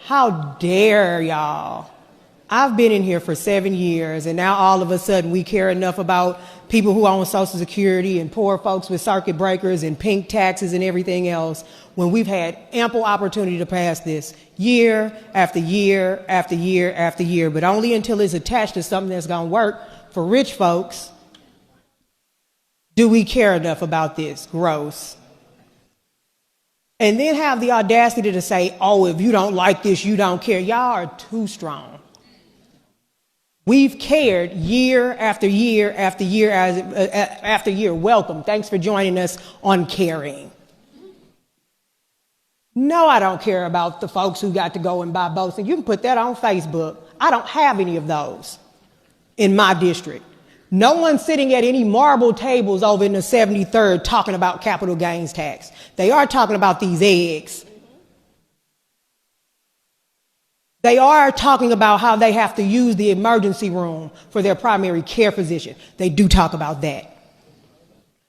How dare y'all? I've been in here for 7 years, and now all of a sudden we care enough about people who own Social Security and poor folks with circuit breakers and pink taxes and everything else when we've had ample opportunity to pass this year after year after year after year, but only until it's attached to something that's going to work for rich folks do we care enough about this. Gross. And then have the audacity to say, oh, if you don't like this, you don't care. Y'all are too strong. We've cared year after year after year after year. Welcome. Thanks for joining us on Caring. No, I don't care about the folks who got to go and buy boats. And you can put that on Facebook. I don't have any of those in my district. No one's sitting at any marble tables over in the 73rd talking about capital gains tax. They are talking about these eggs. They are talking about how they have to use the emergency room for their primary care physician. They do talk about that.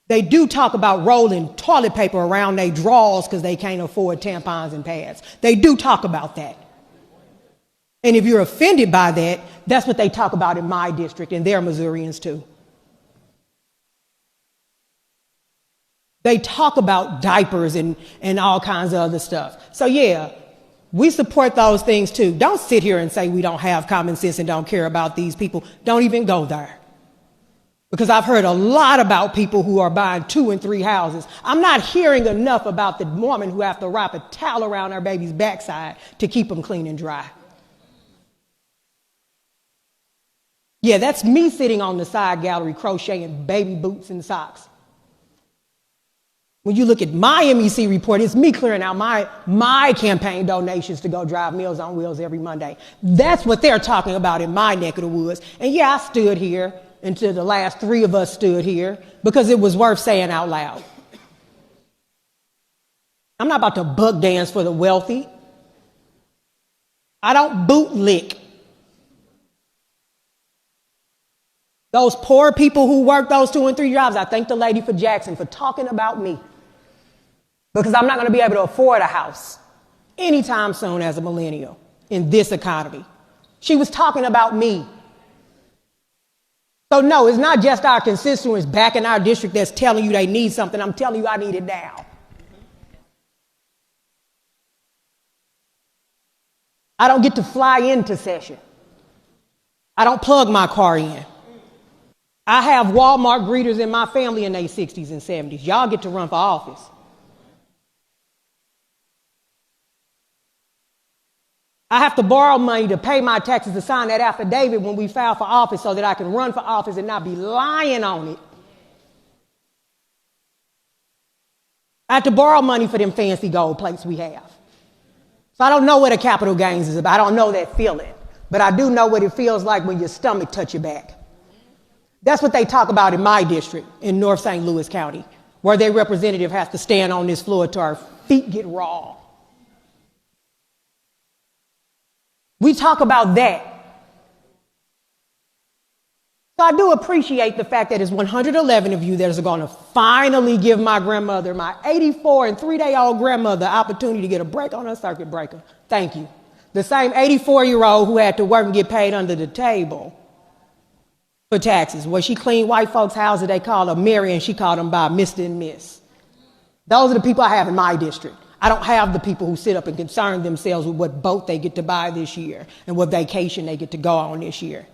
They do talk about rolling toilet paper around their drawers because they can't afford tampons and pads. They do talk about that. And if you're offended by that, that's what they talk about in my district, and they're Missourians too. They talk about diapers and all kinds of other stuff. So yeah, we support those things too. Don't sit here and say we don't have common sense and don't care about these people. Don't even go there. Because I've heard a lot about people who are buying 2 and 3 houses. I'm not hearing enough about the woman who have to wrap a towel around her baby's backside to keep them clean and dry. Yeah, that's me sitting on the side gallery crocheting baby boots and socks. When you look at my MEC report, it's me clearing out my campaign donations to go drive Meals on Wheels every Monday. That's what they're talking about in my neck of the woods. And yeah, I stood here until the last 3 of us stood here because it was worth saying out loud. I'm not about to buck dance for the wealthy. I don't bootlick. Those poor people who work those 2 and 3 jobs, I thank the lady for Jackson for talking about me. Because I'm not going to be able to afford a house anytime soon as a millennial in this economy. She was talking about me. So no, it's not just our constituents back in our district that's telling you they need something. I'm telling you I need it now. I don't get to fly into session. I don't plug my car in. I have Walmart greeters in my family in their 60s and 70s. Y'all get to run for office. I have to borrow money to pay my taxes to sign that affidavit when we file for office so that I can run for office and not be lying on it. I have to borrow money for them fancy gold plates we have. So I don't know what a capital gains is about. I don't know that feeling. But I do know what it feels like when your stomach touch your back. That's what they talk about in my district in North St. Louis County, where their representative has to stand on this floor till our feet get raw. We talk about that. So I do appreciate the fact that it's 111 of you that are going to finally give my grandmother, my 84 and 3-day-old grandmother, opportunity to get a break on her circuit breaker. Thank you. The same 84-year-old who had to work and get paid under the table for taxes. Well, she cleaned white folks' houses. They called her Mary, and she called them by Mr. and Miss. Those are the people I have in my district. I don't have the people who sit up and concern themselves with what boat they get to buy this year and what vacation they get to go on this year.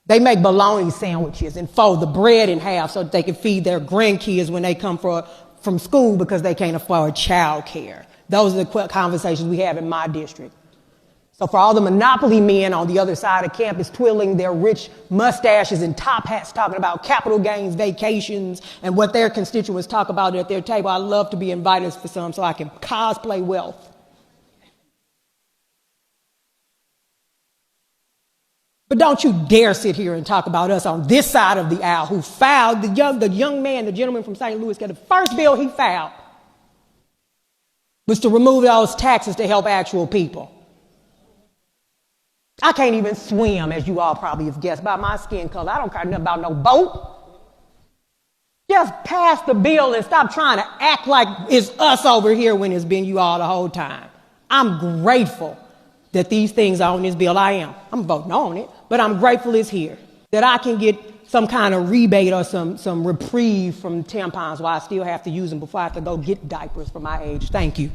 They make bologna sandwiches and fold the bread in half so that they can feed their grandkids when they come from school because they can't afford child care. Those are the conversations we have in my district. So for all the monopoly men on the other side of campus twiddling their rich mustaches and top hats talking about capital gains vacations and what their constituents talk about at their table, I love to be invited for some so I can cosplay wealth. But don't you dare sit here and talk about us on this side of the aisle who filed, the young man, the gentleman from St. Louis, got the first bill he filed was to remove those taxes to help actual people. I can't even swim, as you all probably have guessed, by my skin color. I don't care nothing about no boat. Just pass the bill and stop trying to act like it's us over here when it's been you all the whole time. I'm grateful that these things are on this bill. I am. I'm voting on it, but I'm grateful it's here. That I can get some kind of rebate or some reprieve from tampons while I still have to use them before I have to go get diapers for my age. Thank you.